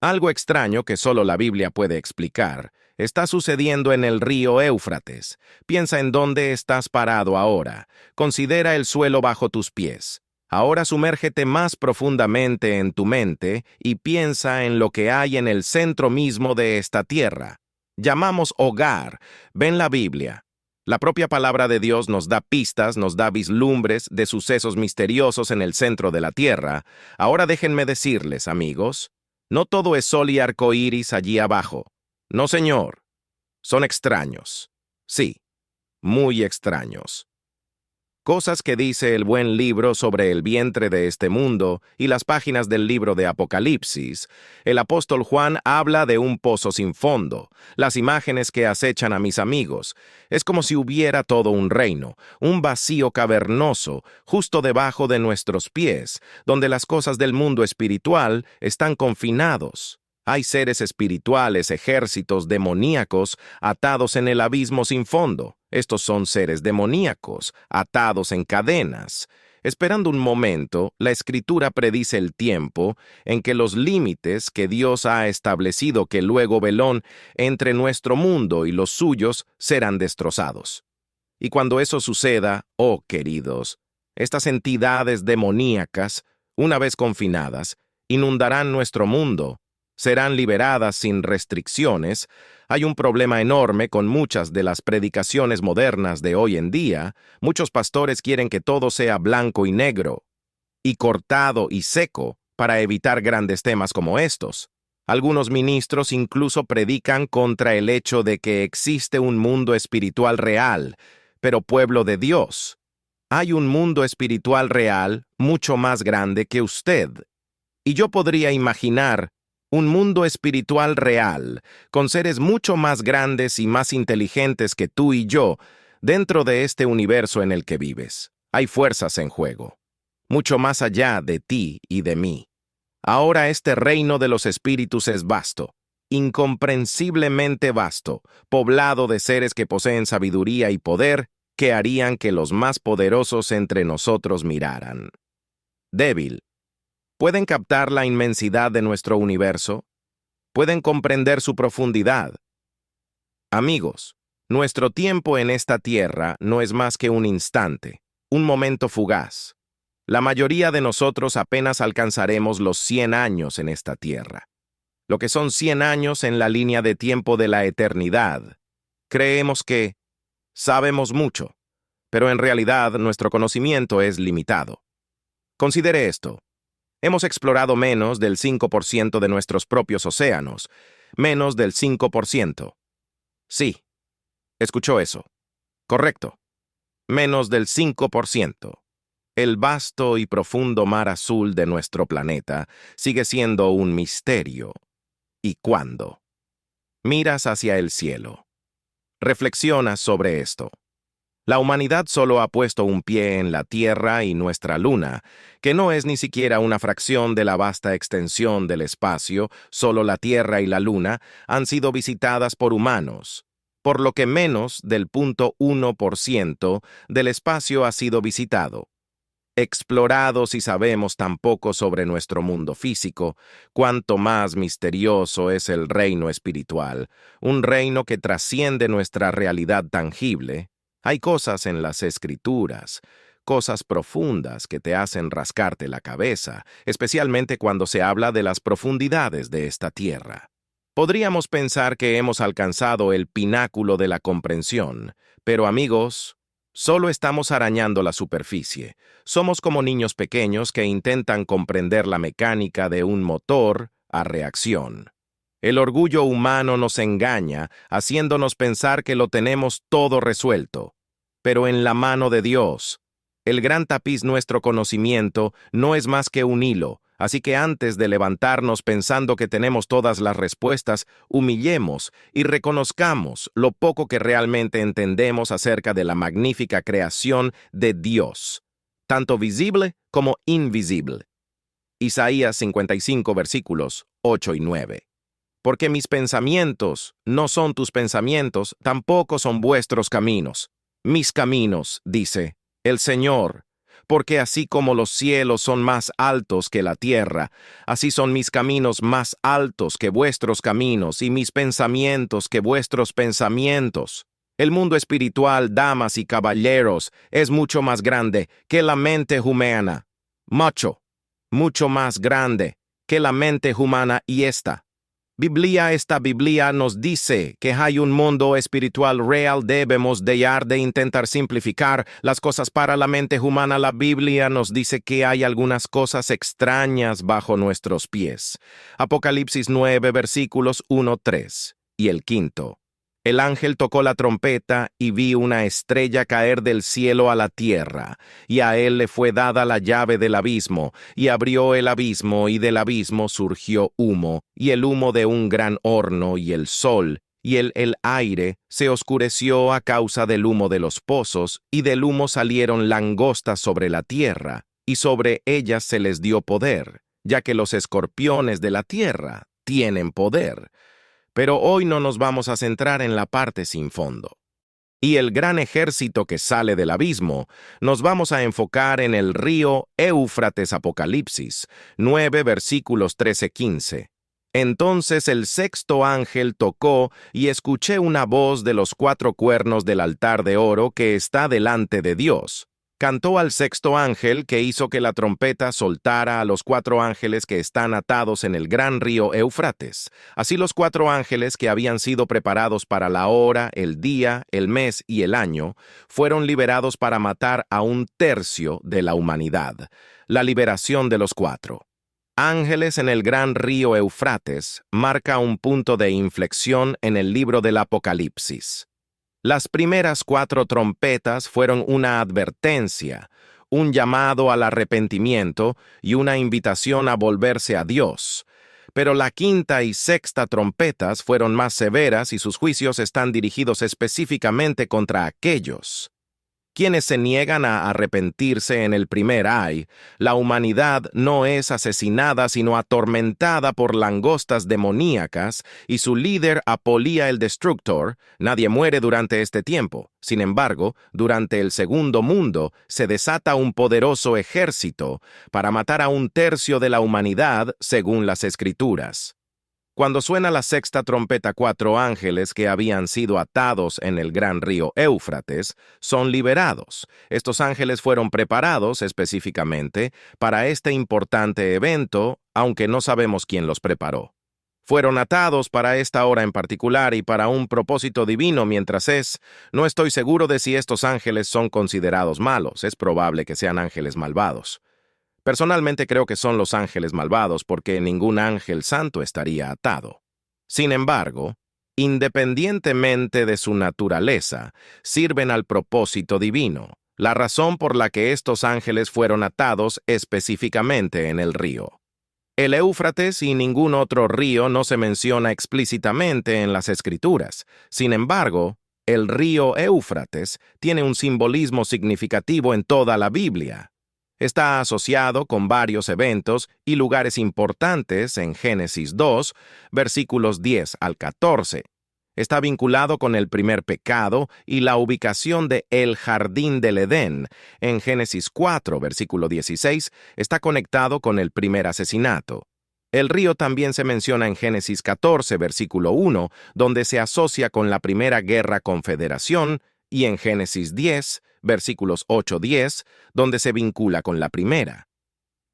Algo extraño que solo la Biblia puede explicar está sucediendo en el río Éufrates. Piensa en dónde estás parado ahora. Considera el suelo bajo tus pies. Ahora sumérgete más profundamente en tu mente y piensa en lo que hay en el centro mismo de esta tierra. Llamamos hogar. Ven la Biblia. La propia palabra de Dios nos da pistas, nos da vislumbres de sucesos misteriosos en el centro de la tierra. Ahora déjenme decirles, amigos, no todo es sol y arco iris allí abajo. No, señor. Son extraños. Sí, muy extraños. Cosas que dice el buen libro sobre el vientre de este mundo y las páginas del libro de Apocalipsis. El apóstol Juan habla de un pozo sin fondo, las imágenes que acechan a mis amigos. Es como si hubiera todo un reino, un vacío cavernoso, justo debajo de nuestros pies, donde las cosas del mundo espiritual están confinados. Hay seres espirituales, ejércitos demoníacos, atados en el abismo sin fondo. Estos son seres demoníacos, atados en cadenas. Esperando un momento, la Escritura predice el tiempo en que los límites que Dios ha establecido que luego velón entre nuestro mundo y los suyos serán destrozados. Y cuando eso suceda, oh queridos, estas entidades demoníacas, una vez confinadas, inundarán nuestro mundo, serán liberadas sin restricciones. Hay un problema enorme con muchas de las predicaciones modernas de hoy en día. Muchos pastores quieren que todo sea blanco y negro, y cortado y seco, para evitar grandes temas como estos. Algunos ministros incluso predican contra el hecho de que existe un mundo espiritual real, pero pueblo de Dios, hay un mundo espiritual real mucho más grande que usted. Y yo podría imaginar un mundo espiritual real, con seres mucho más grandes y más inteligentes que tú y yo, dentro de este universo en el que vives. Hay fuerzas en juego, mucho más allá de ti y de mí. Ahora este reino de los espíritus es vasto, incomprensiblemente vasto, poblado de seres que poseen sabiduría y poder que harían que los más poderosos entre nosotros miraran. Débil. ¿Pueden captar la inmensidad de nuestro universo? ¿Pueden comprender su profundidad? Amigos, nuestro tiempo en esta tierra no es más que un instante, un momento fugaz. La mayoría de nosotros apenas alcanzaremos los 100 años en esta tierra, lo que son 100 años en la línea de tiempo de la eternidad. Creemos que sabemos mucho, pero en realidad nuestro conocimiento es limitado. Considere esto. Hemos explorado menos del 5% de nuestros propios océanos, menos del 5%. Sí, escuchó eso. Correcto. Menos del 5%. El vasto y profundo mar azul de nuestro planeta sigue siendo un misterio. ¿Y cuándo? Miras hacia el cielo. Reflexionas sobre esto. La humanidad solo ha puesto un pie en la Tierra y nuestra Luna, que no es ni siquiera una fracción de la vasta extensión del espacio. Solo la Tierra y la Luna han sido visitadas por humanos, por lo que menos del 0.1% del espacio ha sido visitado. Explorados y sabemos tan poco sobre nuestro mundo físico, cuanto más misterioso es el reino espiritual, un reino que trasciende nuestra realidad tangible. Hay cosas en las Escrituras, cosas profundas que te hacen rascarte la cabeza, especialmente cuando se habla de las profundidades de esta tierra. Podríamos pensar que hemos alcanzado el pináculo de la comprensión, pero amigos, solo estamos arañando la superficie. Somos como niños pequeños que intentan comprender la mecánica de un motor a reacción. El orgullo humano nos engaña, haciéndonos pensar que lo tenemos todo resuelto. Pero en la mano de Dios, el gran tapiz nuestro conocimiento no es más que un hilo, así que antes de levantarnos pensando que tenemos todas las respuestas, humillemos y reconozcamos lo poco que realmente entendemos acerca de la magnífica creación de Dios, tanto visible como invisible. Isaías 55, versículos 8 y 9. Porque mis pensamientos no son tus pensamientos, tampoco son vuestros caminos. Mis caminos, dice el Señor, porque así como los cielos son más altos que la tierra, así son mis caminos más altos que vuestros caminos y mis pensamientos que vuestros pensamientos. El mundo espiritual, damas y caballeros, es mucho más grande que la mente humana. Mucho más grande que la mente humana y esta Biblia nos dice que hay un mundo espiritual real, debemos dejar de intentar simplificar las cosas para la mente humana. La Biblia nos dice que hay algunas cosas extrañas bajo nuestros pies. Apocalipsis 9, versículos 1-3. Y el quinto. El ángel tocó la trompeta y vi una estrella caer del cielo a la tierra, y a él le fue dada la llave del abismo, y abrió el abismo, y del abismo surgió humo, y el humo de un gran horno, y el sol, y el aire se oscureció a causa del humo de los pozos, y del humo salieron langostas sobre la tierra, y sobre ellas se les dio poder, ya que los escorpiones de la tierra tienen poder. Pero hoy no nos vamos a centrar en la parte sin fondo. Y el gran ejército que sale del abismo, nos vamos a enfocar en el río Éufrates. Apocalipsis 9, versículos 13-15. Entonces el sexto ángel tocó y escuché una voz de los 4 cuernos del altar de oro que está delante de Dios. Cantó al sexto ángel que hizo que la trompeta soltara a los 4 ángeles que están atados en el gran río Éufrates. Así los 4 ángeles que habían sido preparados para la hora, el día, el mes y el año, fueron liberados para matar a 1/3 de la humanidad. La liberación de los 4 ángeles en el gran río Éufrates marca un punto de inflexión en el libro del Apocalipsis. Las primeras 4 trompetas fueron una advertencia, un llamado al arrepentimiento y una invitación a volverse a Dios. Pero la quinta y sexta trompetas fueron más severas y sus juicios están dirigidos específicamente contra aquellos quienes se niegan a arrepentirse. En el primer ay. La humanidad no es asesinada sino atormentada por langostas demoníacas y su líder Apolía el Destructor. Nadie muere durante este tiempo. Sin embargo, durante el segundo mundo se desata un poderoso ejército para matar a 1/3 de la humanidad según las Escrituras. Cuando suena la sexta trompeta, 4 ángeles que habían sido atados en el gran río Éufrates son liberados. Estos ángeles fueron preparados específicamente para este importante evento, aunque no sabemos quién los preparó. Fueron atados para esta hora en particular y para un propósito divino. No estoy seguro de si estos ángeles son considerados malos. Es probable que sean ángeles malvados. Personalmente creo que son los ángeles malvados porque ningún ángel santo estaría atado. Sin embargo, independientemente de su naturaleza, sirven al propósito divino, la razón por la que estos ángeles fueron atados específicamente en el río. El Éufrates y ningún otro río no se menciona explícitamente en las Escrituras. Sin embargo, el río Éufrates tiene un simbolismo significativo en toda la Biblia. Está asociado con varios eventos y lugares importantes en Génesis 2, versículos 10-14. Está vinculado con el primer pecado y la ubicación de el jardín del Edén. En Génesis 4, versículo 16, está conectado con el primer asesinato. El río también se menciona en Génesis 14, versículo 1, donde se asocia con la primera guerra confederación, y en Génesis 10, versículos 8-10, donde se vincula con la primera.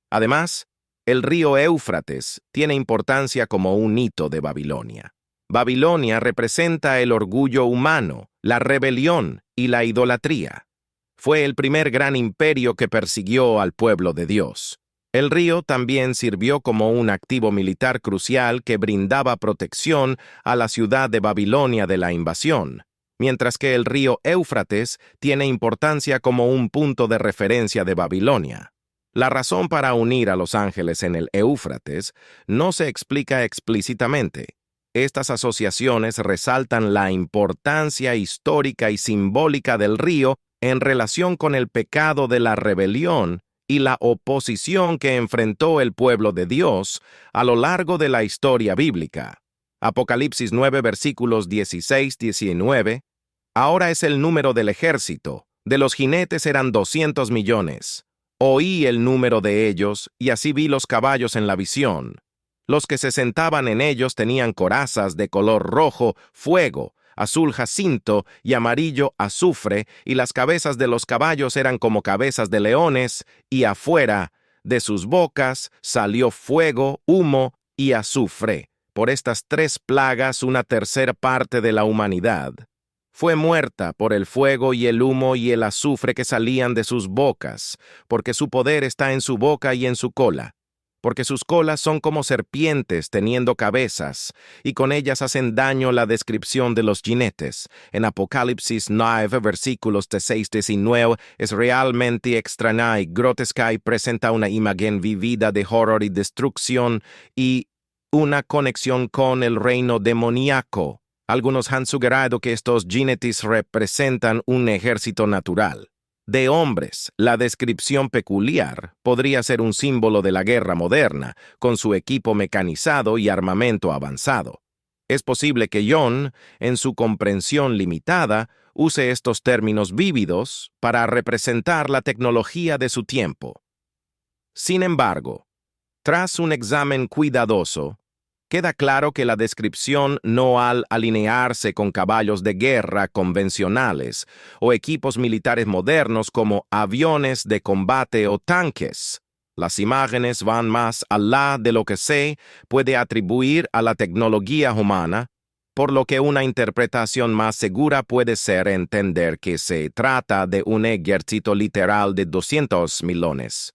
Además, el río Éufrates tiene importancia como un hito de Babilonia. Babilonia representa el orgullo humano, la rebelión y la idolatría. Fue el primer gran imperio que persiguió al pueblo de Dios. El río también sirvió como un activo militar crucial que brindaba protección a la ciudad de Babilonia de la invasión, mientras que el río Éufrates tiene importancia como un punto de referencia de Babilonia. La razón para unir a los ángeles en el Éufrates no se explica explícitamente. Estas asociaciones resaltan la importancia histórica y simbólica del río en relación con el pecado de la rebelión y la oposición que enfrentó el pueblo de Dios a lo largo de la historia bíblica. Apocalipsis 9, versículos 16-19. Ahora es el número del ejército. De los jinetes eran 200 millones. Oí el número de ellos, y así vi los caballos en la visión. Los que se sentaban en ellos tenían corazas de color rojo, fuego, azul jacinto y amarillo azufre, y las cabezas de los caballos eran como cabezas de leones, y afuera de sus bocas salió fuego, humo y azufre. Por estas 3 plagas, una tercera parte de la humanidad fue muerta por el fuego y el humo y el azufre que salían de sus bocas, porque su poder está en su boca y en su cola, porque sus colas son como serpientes teniendo cabezas, y con ellas hacen daño. La descripción de los jinetes en Apocalipsis 9, versículos de 6-19, es realmente extraña y grotesca y presenta una imagen vivida de horror y destrucción y una conexión con el reino demoníaco. Algunos han sugerido que estos jinetes representan un ejército natural de hombres. La descripción peculiar podría ser un símbolo de la guerra moderna, con su equipo mecanizado y armamento avanzado. Es posible que John, en su comprensión limitada, use estos términos vívidos para representar la tecnología de su tiempo. Sin embargo, tras un examen cuidadoso, queda claro que la descripción, no al alinearse con caballos de guerra convencionales o equipos militares modernos como aviones de combate o tanques. Las imágenes van más allá de lo que se puede atribuir a la tecnología humana, por lo que una interpretación más segura puede ser entender que se trata de un ejército literal de 200 millones,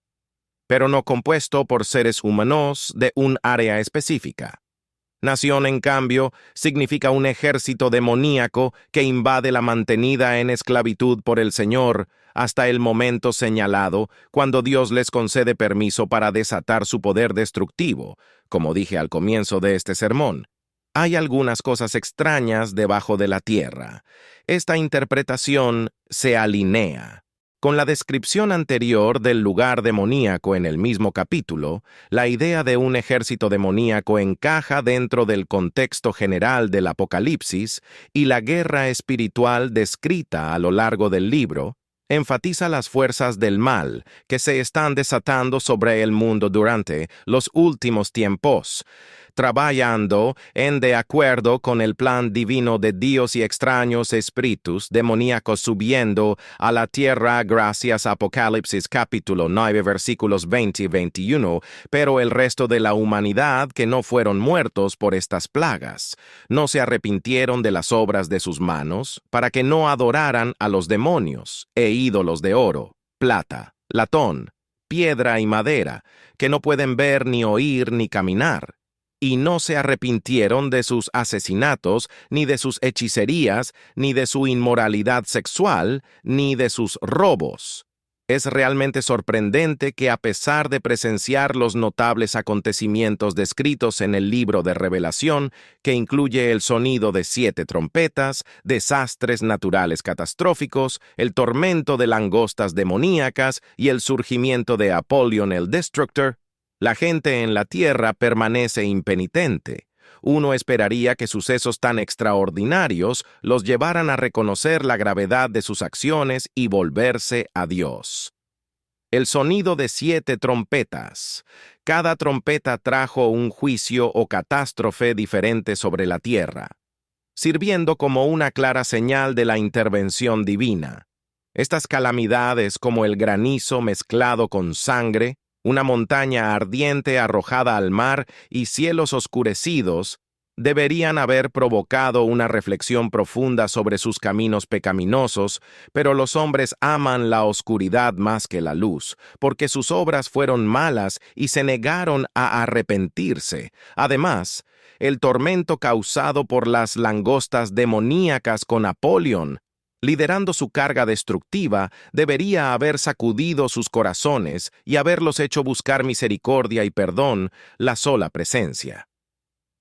pero no compuesto por seres humanos de un área específica. Nación, en cambio, significa un ejército demoníaco que invade la mantenida en esclavitud por el Señor hasta el momento señalado, cuando Dios les concede permiso para desatar su poder destructivo, como dije al comienzo de este sermón. Hay algunas cosas extrañas debajo de la tierra. Esta interpretación se alinea con la descripción anterior del lugar demoníaco en el mismo capítulo. La idea de un ejército demoníaco encaja dentro del contexto general del Apocalipsis, y la guerra espiritual descrita a lo largo del libro enfatiza las fuerzas del mal que se están desatando sobre el mundo durante los últimos tiempos, trabajando de acuerdo con el plan divino de Dios, y extraños espíritus demoníacos subiendo a la tierra gracias a Apocalipsis capítulo 9 versículos 20 y 21, pero el resto de la humanidad que no fueron muertos por estas plagas no se arrepintieron de las obras de sus manos, para que no adoraran a los demonios e ídolos de oro, plata, latón, piedra y madera, que no pueden ver ni oír ni caminar, y no se arrepintieron de sus asesinatos, ni de sus hechicerías, ni de su inmoralidad sexual, ni de sus robos. Es realmente sorprendente que, a pesar de presenciar los notables acontecimientos descritos en el libro de Revelación, que incluye el sonido de 7 trompetas, desastres naturales catastróficos, el tormento de langostas demoníacas y el surgimiento de Apollyon el Destructor, la gente en la tierra permanece impenitente. Uno esperaría que sucesos tan extraordinarios los llevaran a reconocer la gravedad de sus acciones y volverse a Dios. El sonido de 7 trompetas. Cada trompeta trajo un juicio o catástrofe diferente sobre la tierra, sirviendo como una clara señal de la intervención divina. Estas calamidades, como el granizo mezclado con sangre, una montaña ardiente arrojada al mar y cielos oscurecidos, deberían haber provocado una reflexión profunda sobre sus caminos pecaminosos, pero los hombres aman la oscuridad más que la luz, porque sus obras fueron malas y se negaron a arrepentirse. Además, el tormento causado por las langostas demoníacas con Apollyon, liderando su carga destructiva, debería haber sacudido sus corazones y haberlos hecho buscar misericordia y perdón, la sola presencia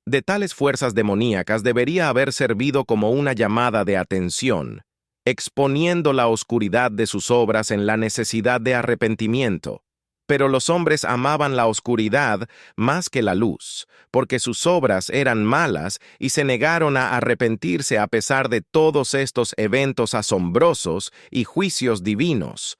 de tales fuerzas demoníacas debería haber servido como una llamada de atención, exponiendo la oscuridad de sus obras en la necesidad de arrepentimiento. Pero los hombres amaban la oscuridad más que la luz, porque sus obras eran malas y se negaron a arrepentirse a pesar de todos estos eventos asombrosos y juicios divinos.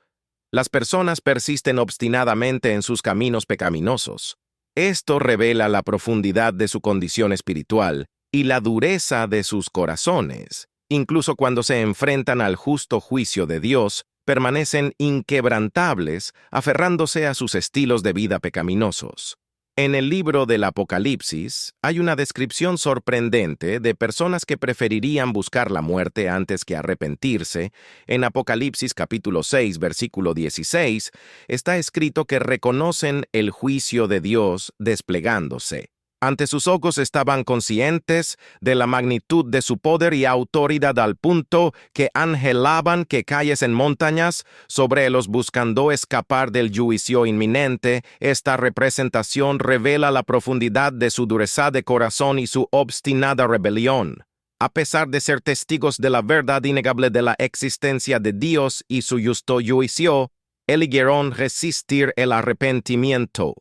Las personas persisten obstinadamente en sus caminos pecaminosos. Esto revela la profundidad de su condición espiritual y la dureza de sus corazones. Incluso cuando se enfrentan al justo juicio de Dios, permanecen inquebrantables, aferrándose a sus estilos de vida pecaminosos. En el libro del Apocalipsis hay una descripción sorprendente de personas que preferirían buscar la muerte antes que arrepentirse. En Apocalipsis capítulo 6, versículo 16, está escrito que reconocen el juicio de Dios desplegándose. Ante sus ojos estaban conscientes de la magnitud de su poder y autoridad al punto que angelaban que cayesen montañas sobre ellos buscando escapar del juicio inminente. Esta representación revela la profundidad de su dureza de corazón y su obstinada rebelión. A pesar de ser testigos de la verdad innegable de la existencia de Dios y su justo juicio, eligieron resistir el arrepentimiento.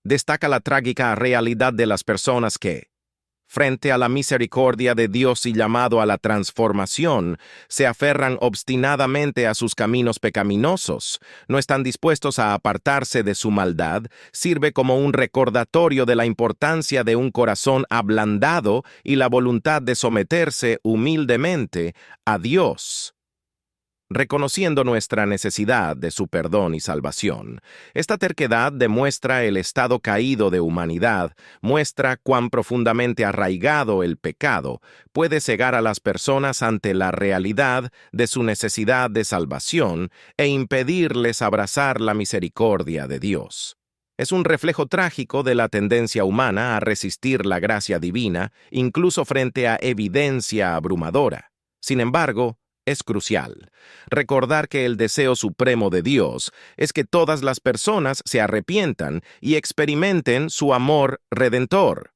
Destaca la trágica realidad de las personas que, frente a la misericordia de Dios y llamado a la transformación, se aferran obstinadamente a sus caminos pecaminosos, no están dispuestos a apartarse de su maldad. Sirve como un recordatorio de la importancia de un corazón ablandado y la voluntad de someterse humildemente a Dios. Reconociendo nuestra necesidad de su perdón y salvación, esta terquedad demuestra el estado caído de humanidad, muestra cuán profundamente arraigado el pecado puede cegar a las personas ante la realidad de su necesidad de salvación e impedirles abrazar la misericordia de Dios. Es un reflejo trágico de la tendencia humana a resistir la gracia divina, incluso frente a evidencia abrumadora. Sin embargo, es crucial recordar que el deseo supremo de Dios es que todas las personas se arrepientan y experimenten su amor redentor.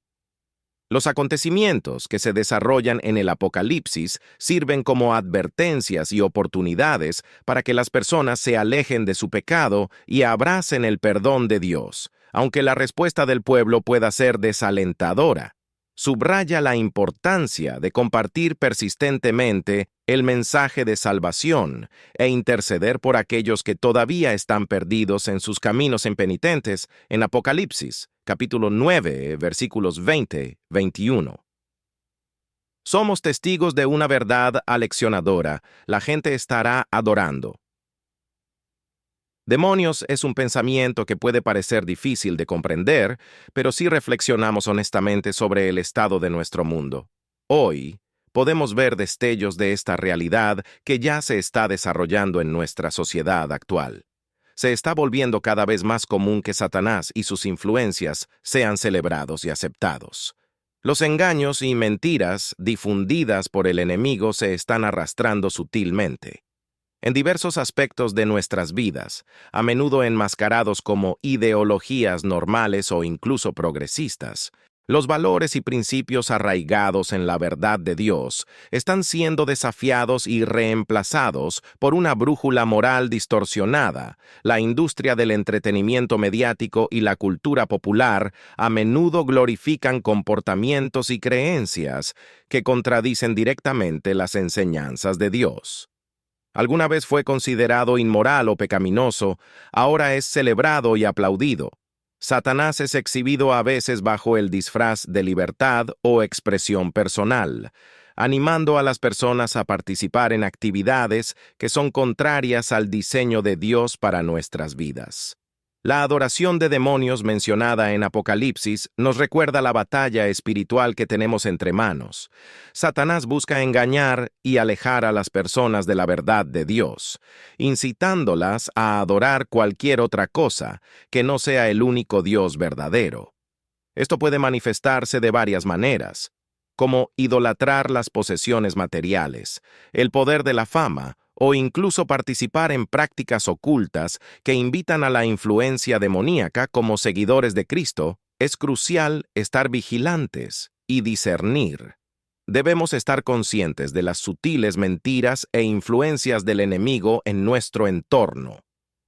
Los acontecimientos que se desarrollan en el Apocalipsis sirven como advertencias y oportunidades para que las personas se alejen de su pecado y abracen el perdón de Dios, aunque la respuesta del pueblo pueda ser desalentadora. Subraya la importancia de compartir persistentemente el mensaje de salvación e interceder por aquellos que todavía están perdidos en sus caminos impenitentes en Apocalipsis, capítulo 9, versículos 20-21. Somos testigos de una verdad aleccionadora. La gente estará adorando. Demonios es un pensamiento que puede parecer difícil de comprender, pero si reflexionamos honestamente sobre el estado de nuestro mundo. Hoy, podemos ver destellos de esta realidad que ya se está desarrollando en nuestra sociedad actual. Se está volviendo cada vez más común que Satanás y sus influencias sean celebrados y aceptados. Los engaños y mentiras difundidas por el enemigo se están arrastrando sutilmente en diversos aspectos de nuestras vidas, a menudo enmascarados como ideologías normales o incluso progresistas. Los valores y principios arraigados en la verdad de Dios están siendo desafiados y reemplazados por una brújula moral distorsionada. La industria del entretenimiento mediático y la cultura popular a menudo glorifican comportamientos y creencias que contradicen directamente las enseñanzas de Dios. Alguna vez fue considerado inmoral o pecaminoso, ahora es celebrado y aplaudido. Satanás es exhibido a veces bajo el disfraz de libertad o expresión personal, animando a las personas a participar en actividades que son contrarias al diseño de Dios para nuestras vidas. La adoración de demonios mencionada en Apocalipsis nos recuerda la batalla espiritual que tenemos entre manos. Satanás busca engañar y alejar a las personas de la verdad de Dios, incitándolas a adorar cualquier otra cosa que no sea el único Dios verdadero. Esto puede manifestarse de varias maneras, como idolatrar las posesiones materiales, el poder de la fama, o incluso participar en prácticas ocultas que invitan a la influencia demoníaca. Como seguidores de Cristo, es crucial estar vigilantes y discernir. Debemos estar conscientes de las sutiles mentiras e influencias del enemigo en nuestro entorno.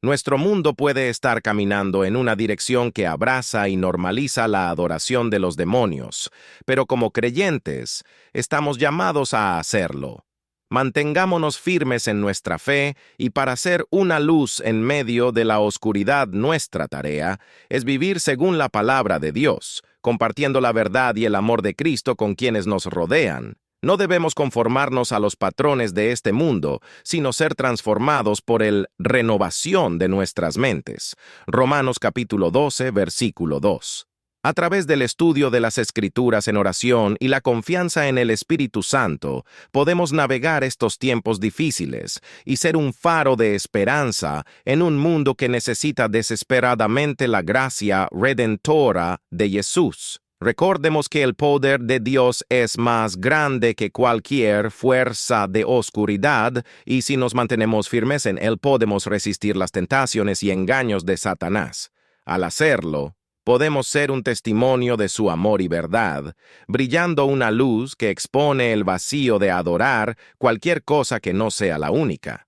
Nuestro mundo puede estar caminando en una dirección que abraza y normaliza la adoración de los demonios, pero como creyentes, estamos llamados a hacerlo. Mantengámonos firmes en nuestra fe y para ser una luz en medio de la oscuridad nuestra tarea es vivir según la palabra de Dios, compartiendo la verdad y el amor de Cristo con quienes nos rodean. No debemos conformarnos a los patrones de este mundo, sino ser transformados por el renovación de nuestras mentes. Romanos capítulo 12, versículo 2. A través del estudio de las Escrituras en oración y la confianza en el Espíritu Santo, podemos navegar estos tiempos difíciles y ser un faro de esperanza en un mundo que necesita desesperadamente la gracia redentora de Jesús. Recordemos que el poder de Dios es más grande que cualquier fuerza de oscuridad y si nos mantenemos firmes en Él podemos resistir las tentaciones y engaños de Satanás. Al hacerlo, podemos ser un testimonio de su amor y verdad, brillando una luz que expone el vacío de adorar cualquier cosa que no sea la única.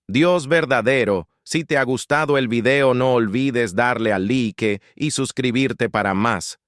Dios verdadero, si te ha gustado el video no olvides darle al like y suscribirte para más.